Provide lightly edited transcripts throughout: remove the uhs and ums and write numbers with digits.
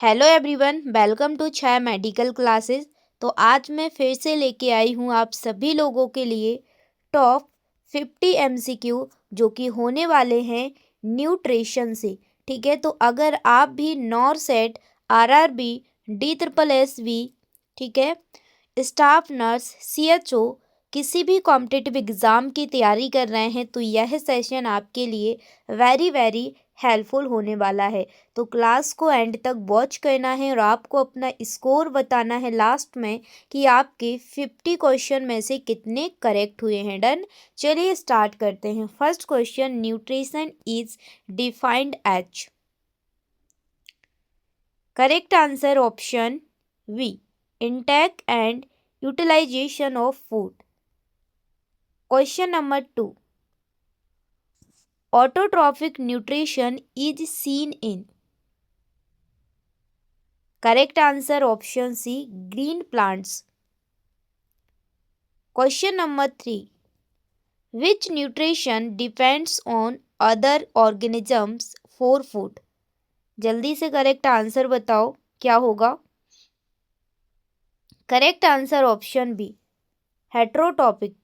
Hello everyone, welcome to Chhaya medical classes. तो आज मैं फिर से लेके आई हूँ आप सभी लोगों के लिए टॉप 50 एमसीक्यू जो कि होने वाले हैं न्यूट्रिशन से। ठीक है, तो अगर आप भी nor set, RRB, D triple S V, ठीक है, स्टाफ नर्स, सीएचओ, किसी भी कॉम्पिटिटिव एग्ज़ाम की तैयारी कर रहे हैं तो यह सेशन आपके लिए वेरी वेरी हेल्पफुल होने वाला है। तो क्लास को एंड तक वॉच करना है और आपको अपना स्कोर बताना है लास्ट में कि आपके 50 क्वेश्चन में से कितने करेक्ट हुए हैं। डन, चलिए स्टार्ट करते हैं। First question, nutrition is defined as. Correct answer option V, intake and utilization of food. Question number 2. Autotrophic nutrition is seen in. Correct answer option C, green plants. Question number 3. Which nutrition depends on other organisms for food? जल्दी से correct answer बताओ क्या होगा। Correct answer option B, heterotrophic.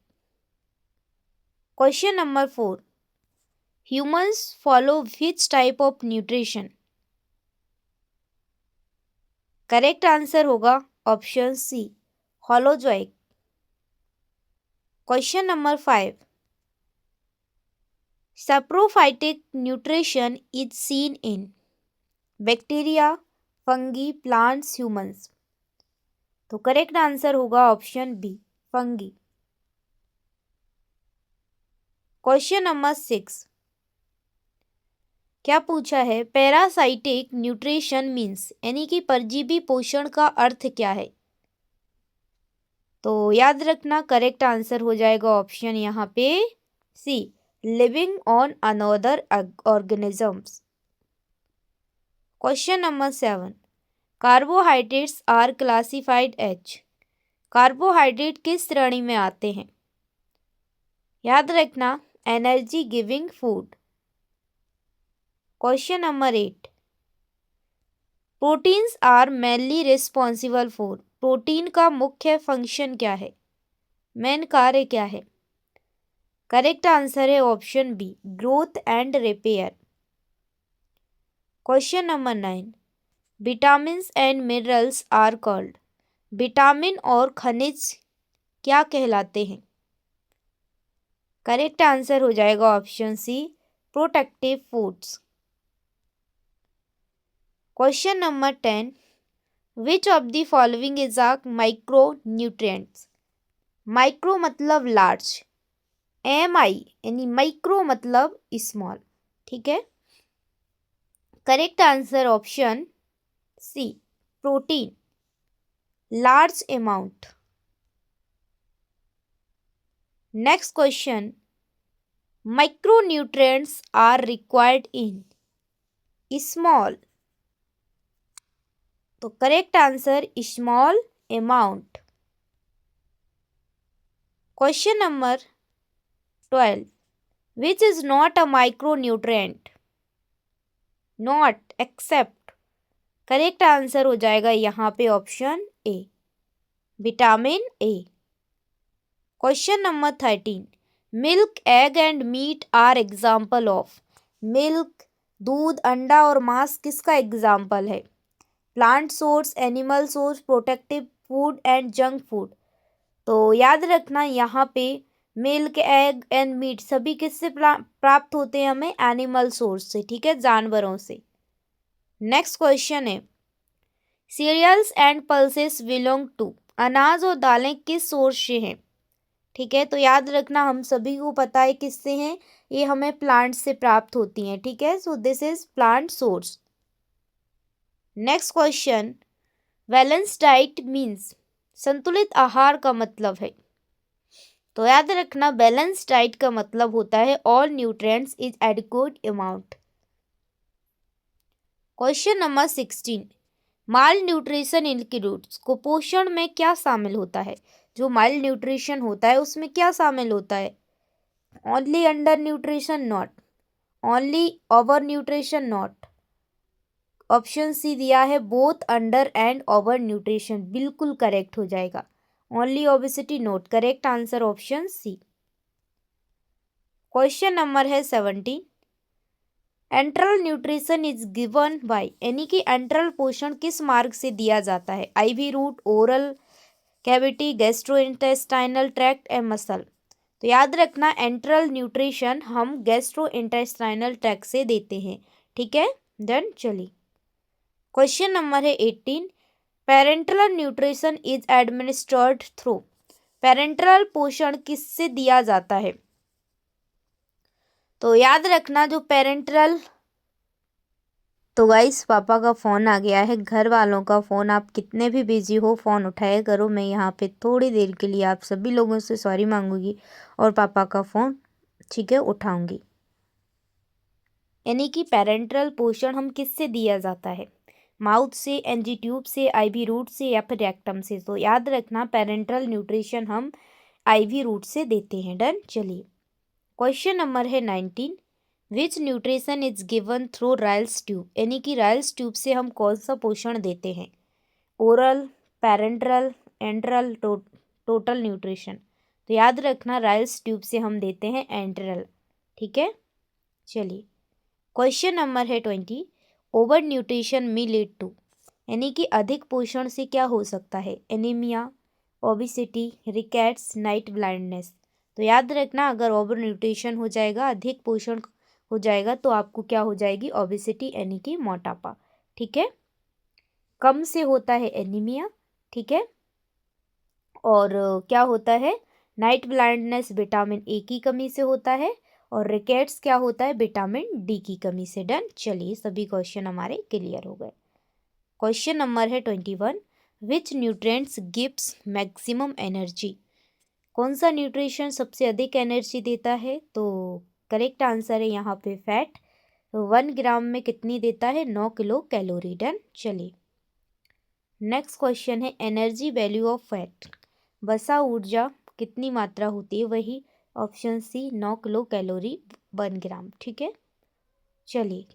Question number 4. Humans follow which type of nutrition? Correct answer होगा option C, holozoic. Question number 5. Saprophytic nutrition is seen in bacteria, fungi, plants, humans. तो correct answer होगा option B, fungi. Question number 6. क्या पूछा है, parasitic nutrition means, यानी कि परजीवी पोषण का अर्थ क्या है। तो याद रखना करेक्ट आंसर हो जाएगा ऑप्शन यहाँ पे C, living on another organisms. Question number 7. Carbohydrates are classified as. Carbohydrate किस श्रेणी में आते हैं। याद रखना energy giving food. Question number 8. Proteins are mainly responsible for. Protein का मुख्य फंक्शन क्या है, मेन कार्य क्या है। करेक्ट आंसर है option B, growth and repair. Question number 9. Vitamins and minerals are called. Vitamin और खनिज क्या कहलाते हैं। करेक्ट आंसर हो जाएगा option C, protective foods. Question number 10. Which of the following is a micro nutrients. Micro मतलब large, MI यानी micro मतलब स्मॉल। ठीक है, correct answer option C, protein, large amount. Next question, micronutrients are required in small. तो correct answer small amount. Question number 12. Which is not a micronutrient. Not, except. Correct answer हो जाएगा यहाँ पे option A, vitamin A. Question number 13. Milk, egg and meat are example of. Milk, दूध, अंडा और मांस किसका एग्जाम्पल है। Plant source, animal source, protective food and junk food. तो याद रखना यहाँ पे मिल्क, एग एंड मीट सभी किससे प्राप्त होते हैं हमें, एनिमल सोर्स से। ठीक है, जानवरों से। नेक्स्ट क्वेश्चन है, cereals and pulses belong to. अनाज और दालें किस सोर्स से हैं। ठीक है, तो याद रखना हम सभी को पता है किससे हैं, ये हमें प्लांट से प्राप्त होती हैं। ठीक है, so this is plant source. Next question, balance diet means, संतुलित आहार का मतलब है। तो याद रखना बैलेंस डाइट का मतलब होता है all nutrients is adequate amount. Question number 16. Mall nutrition includes. कुपोषण में क्या शामिल होता है। जो माल न्यूट्रिशन होता है उसमें क्या शामिल होता है, only under nutrition, not. Only over nutrition, not. Option C दिया है both under and over nutrition, बिल्कुल करेक्ट हो जाएगा। Only obesity not, correct answer option C. Question number है 17। Enteral nutrition is given by, यानी कि एंट्रल पोषण किस मार्ग से दिया जाता है? IV route, oral cavity, gastrointestinal tract या मसल। तो याद रखना एंट्रल न्यूट्रिशन हम गैस्ट्रोइंटेस्टाइनल ट्रैक्ट से देते हैं, ठीक है। देन चलिए क्वेश्चन नंबर है 18। Parental nutrition is administered through, parental पोषण किससे दिया जाता है? तो याद रखना जो पेरेंटल, तो गाइस पापा का फ़ोन आ गया है, घर वालों का फ़ोन। आप कितने भी बिजी हो फ़ोन उठाया करो। मैं यहाँ पे थोड़ी देर के लिए आप सभी लोगों से सॉरी मांगूंगी और पापा का फ़ोन, ठीक है, उठाऊंगी। यानी कि पेरेंटल पोषण हम किससे दिया जाता है? माउथ से, एनजी ट्यूब से, आईवी रूट से या फिर रेक्टम से। तो याद रखना पेरेंटल न्यूट्रिशन हम आईवी रूट से देते हैं। डन, चलिए क्वेश्चन नंबर है 19। Which nutrition is given through Ryle's tube, यानी कि राइल्स ट्यूब से हम कौन सा पोषण देते हैं? Oral, parenteral, enteral, total nutrition. तो याद रखना राइल्स ट्यूब से हम देते हैं एंट्रल, ठीक है। चलिए क्वेश्चन नंबर है 20। ओवर न्यूट्रिशन में लीड टू, यानी कि अधिक पोषण से क्या हो सकता है? Anaemia, obesity, rickets, night blindness. तो याद रखना अगर ओवर न्यूट्रिशन हो जाएगा, अधिक पोषण हो जाएगा, तो आपको क्या हो जाएगी? ओबिसिटी, यानी कि मोटापा, ठीक है। कम से होता है एनीमिया, ठीक है। और क्या होता है? नाइट ब्लाइंडनेस विटामिन ए की कमी से होता है, और रिकेट्स क्या होता है? विटामिन डी की कमी से। डन, चलिए सभी क्वेश्चन हमारे क्लियर हो गए। क्वेश्चन नंबर है 21। विच न्यूट्रिएंट्स गिव्स मैक्सिमम एनर्जी, कौन सा न्यूट्रिशन सबसे अधिक एनर्जी देता है? तो करेक्ट आंसर है यहाँ पे फैट। 1 ग्राम में कितनी देता है? 9 किलो कैलोरी। डन, चलिए नेक्स्ट क्वेश्चन है एनर्जी वैल्यू ऑफ फैट, वसा ऊर्जा कितनी मात्रा होती है? वही ऑप्शन सी 9 किलो कैलोरी 1 ग्राम, ठीक है। चलिए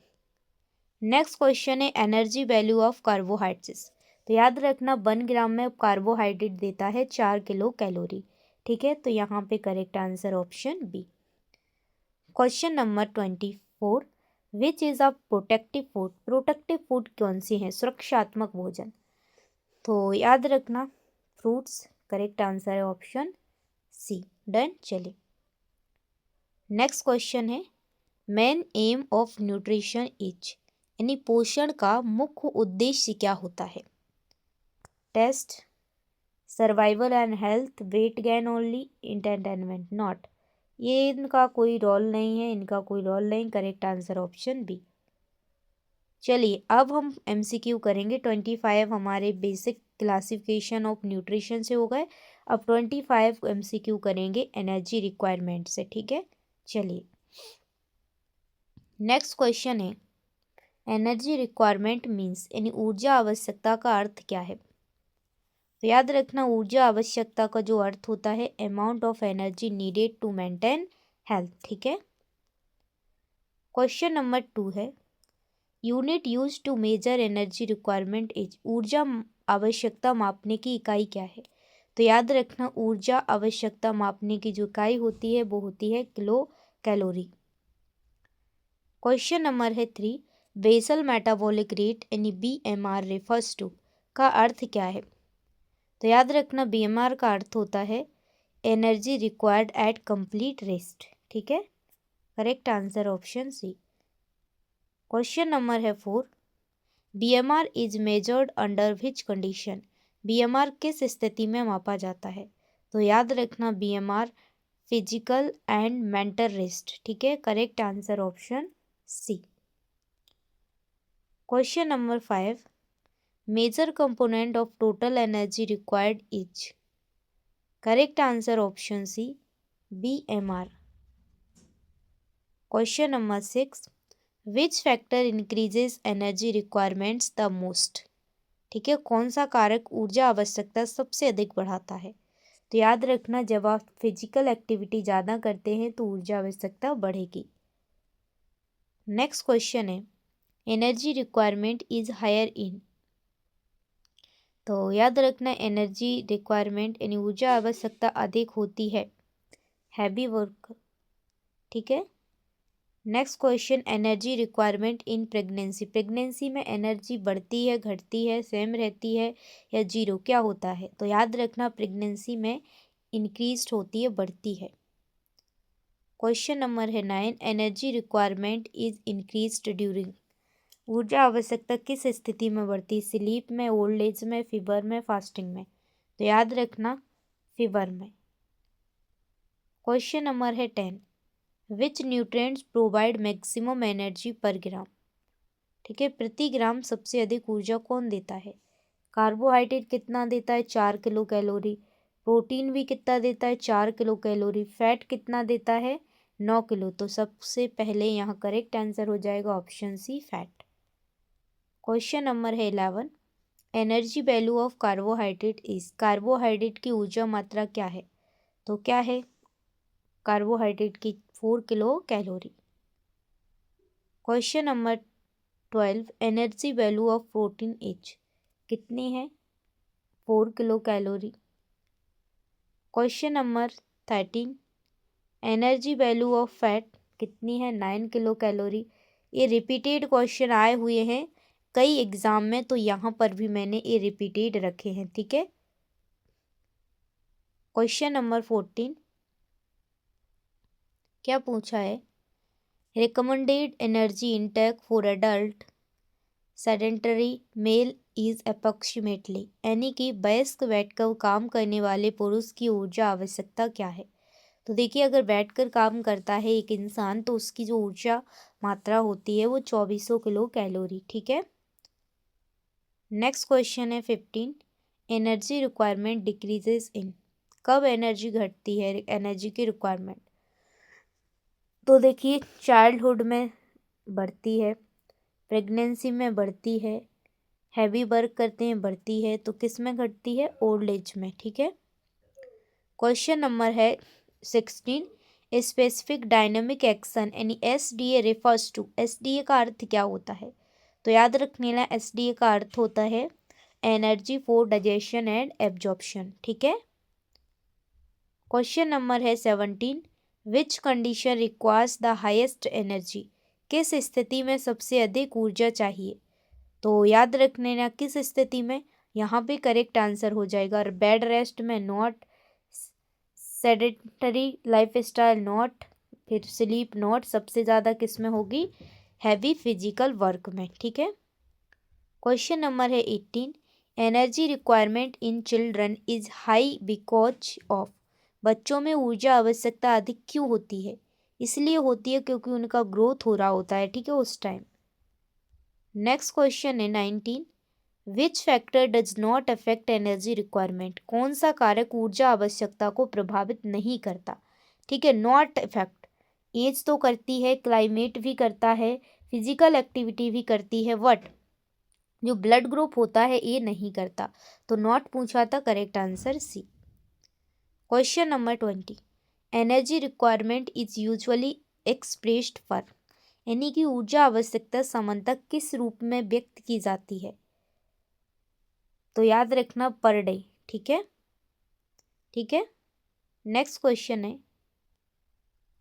नेक्स्ट क्वेश्चन है एनर्जी वैल्यू ऑफ कार्बोहाइड्रेट्स। तो याद रखना 1 ग्राम में कार्बोहाइड्रेट देता है 4 किलो कैलोरी, ठीक है। तो यहाँ पे correct answer option B. Question number 24। Which is a protective food, protective food कौन सी है? सुरक्षात्मक भोजन। तो याद रखना फ्रूट्स, करेक्ट आंसर है ऑप्शन सी। डन, चलिए नेक्स्ट क्वेश्चन है main aim of nutrition is, यानी पोषण का मुख्य उद्देश्य क्या होता है? Taste, survival and health, weight gain only, entertainment not. ये इनका कोई रोल नहीं है, इनका कोई रोल नहीं, करेक्ट आंसर ऑप्शन बी। चलिए अब हम एमसीक्यू करेंगे। 25 हमारे बेसिक क्लासिफिकेशन ऑफ न्यूट्रिशन से हो गए। अब 25 एमसीक्यू करेंगे एनर्जी रिक्वायरमेंट से, ठीक है। चलिए नेक्स्ट क्वेश्चन है एनर्जी रिक्वायरमेंट मीन्स, यानी ऊर्जा आवश्यकता का अर्थ क्या है? तो याद रखना ऊर्जा आवश्यकता का जो अर्थ होता है amount of energy needed to maintain health, ठीक है। क्वेश्चन नंबर 2 है unit use to measure energy requirement is, ऊर्जा आवश्यकता मापने की इकाई क्या है? तो याद रखना ऊर्जा आवश्यकता मापने की जो इकाई होती है वो होती है किलो कैलोरी। क्वेश्चन नंबर है 3। बेसल मेटाबॉलिक रेट यानी BMR रेफर्स टू का अर्थ क्या है? तो याद रखना BMR का अर्थ होता है energy required at complete rest, ठीक है। Correct answer option C. Question number है 4। BMR is measured under which condition, BMR किस स्थिति में मापा जाता है? तो याद रखना BMR physical and mental rest, ठीक है। Correct answer option C. Question number 5। Major component of total energy required is, correct answer option C BMR। Question number 6। Which factor increases energy requirements the most, ठीक है। कौन सा कारक ऊर्जा आवश्यकता सबसे अधिक बढ़ाता है? तो याद रखना जब आप फिजिकल एक्टिविटी ज़्यादा करते हैं तो ऊर्जा आवश्यकता बढ़ेगी। नेक्स्ट क्वेश्चन है energy requirement is higher in. तो याद रखना एनर्जी रिक्वायरमेंट यानी ऊर्जा आवश्यकता अधिक होती है हैवी वर्क। ठीक है। Next question, energy requirement in pregnancy. Pregnancy में एनर्जी बढ़ती है, घटती है, सेम रहती है या जीरो, क्या होता है? तो याद रखना प्रेगनेंसी में इंक्रीज होती है, बढ़ती है। क्वेश्चन नंबर है 9, energy requirement is increased during. ऊर्जा आवश्यकता किस स्थिति में बढ़ती है? स्लीप में, ओल्ड एज में, फीवर में, फास्टिंग में। तो याद रखना फीवर में। क्वेश्चन नंबर है 10, विच न्यूट्रिएंट्स प्रोवाइड मैक्सिमम एनर्जी पर ग्राम। ठीक है, प्रति ग्राम सबसे अधिक ऊर्जा कौन देता है? कार्बोहाइड्रेट कितना देता है? 4 किलो कैलोरी। प्रोटीन भी कितना देता है? 4 किलो कैलोरी। फैट कितना देता है? 9 किलो। तो सबसे पहले यहाँ करेक्ट आंसर हो जाएगा option C, fat. Question number है 11, energy value of carbohydrate is. Carbohydrate की ऊर्जा मात्रा क्या है? तो क्या है कार्बोहाइड्रेट की? 4 kilo calorie. Question number 12, energy value of protein is. कितनी है? 4 kilo calorie. Question number 13, energy value of fat कितनी है? 9 किलो कैलोरी। ये रिपीटेड क्वेश्चन आए हुए हैं कई एग्जाम में, तो यहाँ पर भी मैंने ये रिपीटेड रखे हैं। ठीक है। क्वेश्चन नंबर 14, क्या पूछा है? Recommended energy intake for adult sedentary male is approximately, यानी कि वयस्क बैठकर काम करने वाले पुरुष की ऊर्जा आवश्यकता क्या है? तो देखिए, अगर बैठकर काम करता है एक इंसान तो उसकी जो ऊर्जा मात्रा होती है वो 2400 किलो कैलोरी। ठीक है। नेक्स्ट क्वेश्चन है 15, एनर्जी रिक्वायरमेंट डिक्रीजेस इन। कब एनर्जी घटती है एनर्जी की रिक्वायरमेंट? तो देखिए, चाइल्डहुड में बढ़ती है, प्रेगनेंसी में बढ़ती है, हैवी वर्क करते हैं बढ़ती है, तो किस में घटती है? ओल्ड एज में। ठीक है। क्वेश्चन नंबर है 16, स्पेसिफिक डायनेमिक एक्शन यानी एसडीए रिफर्स टू। एसडीए का अर्थ क्या होता है? तो याद रखने ला एसडीए का अर्थ होता है energy for digestion and absorption. ठीक है। क्वेश्चन नंबर है 17, which condition requires the highest energy. किस स्थिति में सबसे अधिक ऊर्जा चाहिए? तो याद रखने ना किस स्थिति में, यहाँ पे करेक्ट आंसर हो जाएगा बेड रेस्ट में, नॉट सेडेंटरी लाइफस्टाइल, नॉट फिर स्लीप, नॉट सबसे ज़्यादा किस में होगी? हैवी फिजिकल वर्क में। ठीक है। क्वेश्चन नंबर है 18, energy requirement in children is high because of. बच्चों में ऊर्जा आवश्यकता अधिक क्यों होती है? इसलिए होती है क्योंकि उनका ग्रोथ हो रहा होता है। ठीक है, उस टाइम। नेक्स्ट क्वेश्चन है 19, which factor does not affect energy requirement. कौन सा कारक ऊर्जा आवश्यकता को प्रभावित नहीं करता? ठीक है, नॉट इफेक्ट। एज तो करती है, क्लाइमेट भी करता है, फिजिकल एक्टिविटी भी करती है, वट जो ब्लड ग्रुप होता है ये नहीं करता। तो नॉट पूछा था, correct answer C. Question number 20, energy requirement is usually expressed पर। यानी कि ऊर्जा आवश्यकता सामान्यतः किस रूप में व्यक्त की जाती है? तो याद रखना पर डे। ठीक है। ठीक है। नेक्स्ट क्वेश्चन है,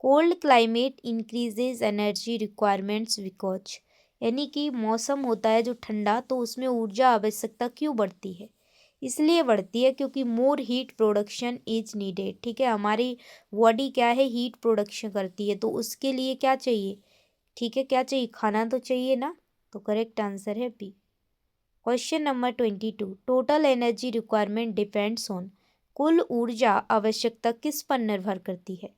cold climate increases energy requirements because. यानी कि मौसम होता है जो ठंडा, तो उसमें ऊर्जा आवश्यकता क्यों बढ़ती है? इसलिए बढ़ती है क्योंकि more heat production is needed. ठीक है, हमारी बॉडी क्या है? हीट प्रोडक्शन करती है, तो उसके लिए क्या चाहिए? ठीक है, क्या चाहिए? खाना तो चाहिए ना। तो करेक्ट आंसर है B. Question number 22, total energy requirement depends on. कुल ऊर्जा आवश्यकता किस पर निर्भर करती है?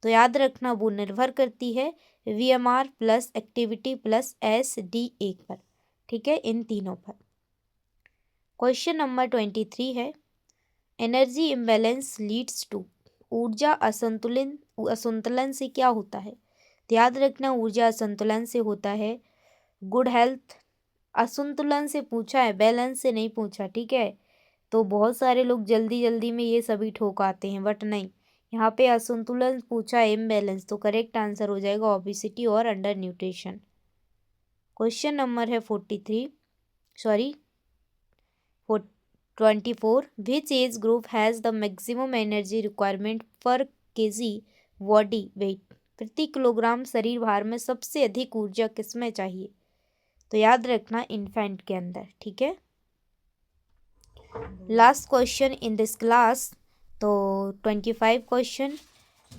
तो याद रखना वो निर्भर करती है VMR plus activity plus SDA पर। ठीक है, इन तीनों पर। क्वेश्चन नंबर 23 है, एनर्जी इम्बैलेंस लीड्स टू। ऊर्जा असंतुलन से क्या होता है? तो याद रखना ऊर्जा असंतुलन से होता है गुड हेल्थ। असंतुलन से पूछा है, बैलेंस से नहीं पूछा। ठीक है, तो बहुत सारे लोग जल्दी जल्दी में ये सभी ठोकाते हैं, बट नहीं, यहाँ पे असंतुलन पूछा है, इम्बैलेंस। तो करेक्ट आंसर हो जाएगा ओबेसिटी और अंडर न्यूट्रिशन। क्वेश्चन नंबर है 24. Which age group has the maximum energy requirement per kg body weight? प्रति किलोग्राम शरीर भार में सबसे अधिक ऊर्जा किसमें चाहिए? तो याद रखना इन्फेंट के अंदर, ठीक है। Last question in this class, तो 25 question,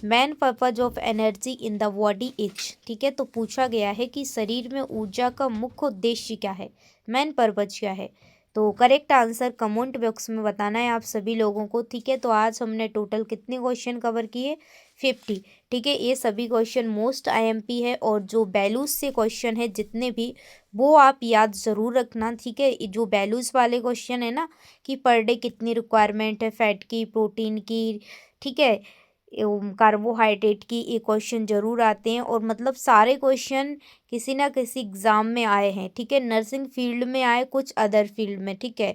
main purpose of energy in the body is, ठीक है। तो पूछा गया है कि शरीर में ऊर्जा का मुख्य उद्देश्य क्या है, मेन पर्पज क्या है। तो करेक्ट आंसर कमेंट बॉक्स में बताना है आप सभी लोगों को, ठीक है। तो आज हमने टोटल कितने क्वेश्चन कवर किए? 50, ठीक है। ये सभी क्वेश्चन मोस्ट आईएमपी है, और जो वैल्यूज से क्वेश्चन है जितने भी, वो आप याद ज़रूर रखना, ठीक है। जो वैल्यूज़ वाले क्वेश्चन है ना, कि पर डे कितनी रिक्वायरमेंट है फैट की, प्रोटीन की, ठीक है, कार्बोहाइड्रेट की, ये क्वेश्चन जरूर आते हैं। और मतलब सारे क्वेश्चन किसी ना किसी एग्ज़ाम में आए हैं, ठीक है। नर्सिंग फील्ड में आए, कुछ अदर फील्ड में, ठीक है।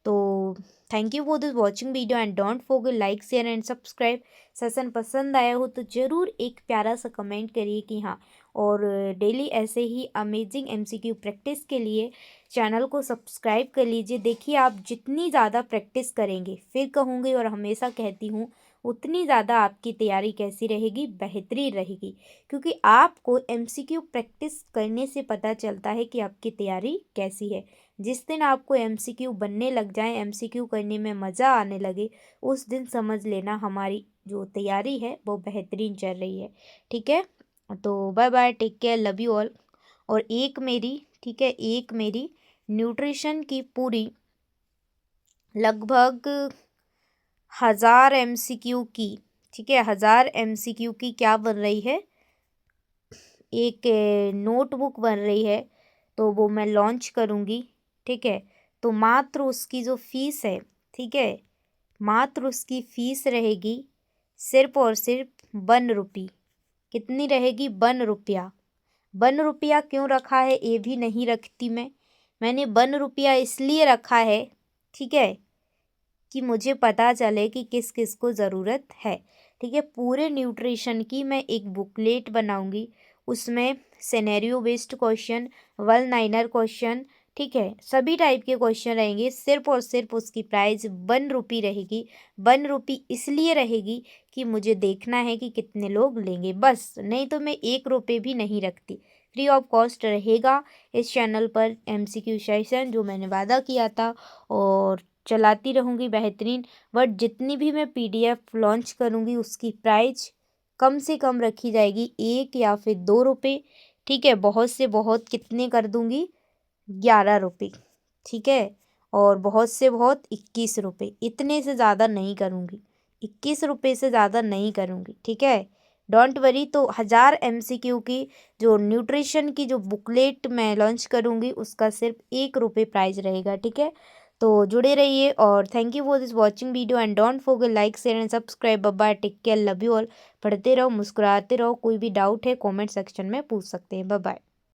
तो thank you for this watching video and don't forget like share and subscribe. Session पसंद आया हो तो ज़रूर एक प्यारा सा कमेंट करिए कि हाँ, और डेली ऐसे ही अमेजिंग एमसीक्यू प्रैक्टिस के लिए चैनल को सब्सक्राइब कर लीजिए। देखिए आप जितनी ज़्यादा प्रैक्टिस करेंगे, फिर कहूँगी और हमेशा कहती हूँ, उतनी ज़्यादा आपकी तैयारी कैसी रहेगी? बेहतरीन रहेगी। क्योंकि आपको एमसीक्यू प्रैक्टिस करने से पता चलता है कि आपकी तैयारी कैसी है। जिस दिन आपको एमसीक्यू बनने लग जाए, एमसीक्यू करने में मज़ा आने लगे, उस दिन समझ लेना हमारी जो तैयारी है वो बेहतरीन चल रही है, ठीक है। तो bye bye, take care, love you all. और एक मेरी, ठीक है, एक मेरी न्यूट्रिशन की पूरी लगभग 1000 MCQ की, ठीक है, 1000 MCQ की क्या बन रही है, एक नोटबुक बन रही है। तो वो मैं लॉन्च करूँगी, ठीक है। तो मात्र उसकी जो फीस है, ठीक है, मात्र उसकी फीस रहेगी सिर्फ और सिर्फ 1 रुपये। कितनी रहेगी? 1 रुपया। 1 रुपया क्यों रखा है ये भी नहीं रखती मैंने 1 रुपया इसलिए रखा है, ठीक है, कि मुझे पता चले कि किस किस को ज़रूरत है, ठीक है। पूरे न्यूट्रिशन की मैं एक बुकलेट बनाऊंगी, उसमें scenario based question, one liner question, ठीक है, सभी टाइप के क्वेश्चन रहेंगे। सिर्फ और सिर्फ उसकी प्राइस 1 रुपये रहेगी। 1 रुपये इसलिए रहेगी कि मुझे देखना है कि कितने लोग लेंगे, बस। नहीं तो मैं 1 रुपये भी नहीं रखती। फ्री ऑफ कॉस्ट रहेगा इस चैनल पर MCQ सेशन, जो मैंने वादा किया था, और चलाती रहूँगी बेहतरीन। बट जितनी भी मैं PDF लॉन्च करूँगी उसकी प्राइस कम से कम रखी जाएगी 1 या फिर 2 रुपये, ठीक है। बहुत से बहुत कितने कर दूँगी? 11 रुपये, ठीक है। और बहुत से बहुत 21 रुपये, इतने से ज़्यादा नहीं करूँगी, 21 रुपये से ज़्यादा नहीं करूँगी, ठीक है। Don't worry. तो 1000 MCQ की जो न्यूट्रिशन की जो बुकलेट मैं लॉन्च करूँगी, उसका सिर्फ 1 रुपये प्राइस रहेगा, ठीक है। तो जुड़े रहिए, और thank you for this watching video and don't forget like share and subscribe. Bye bye, take care, love you all. पढ़ते रहो, मुस्कुराते रहो। कोई भी डाउट है कमेंट सेक्शन में पूछ सकते हैं। Bye bye.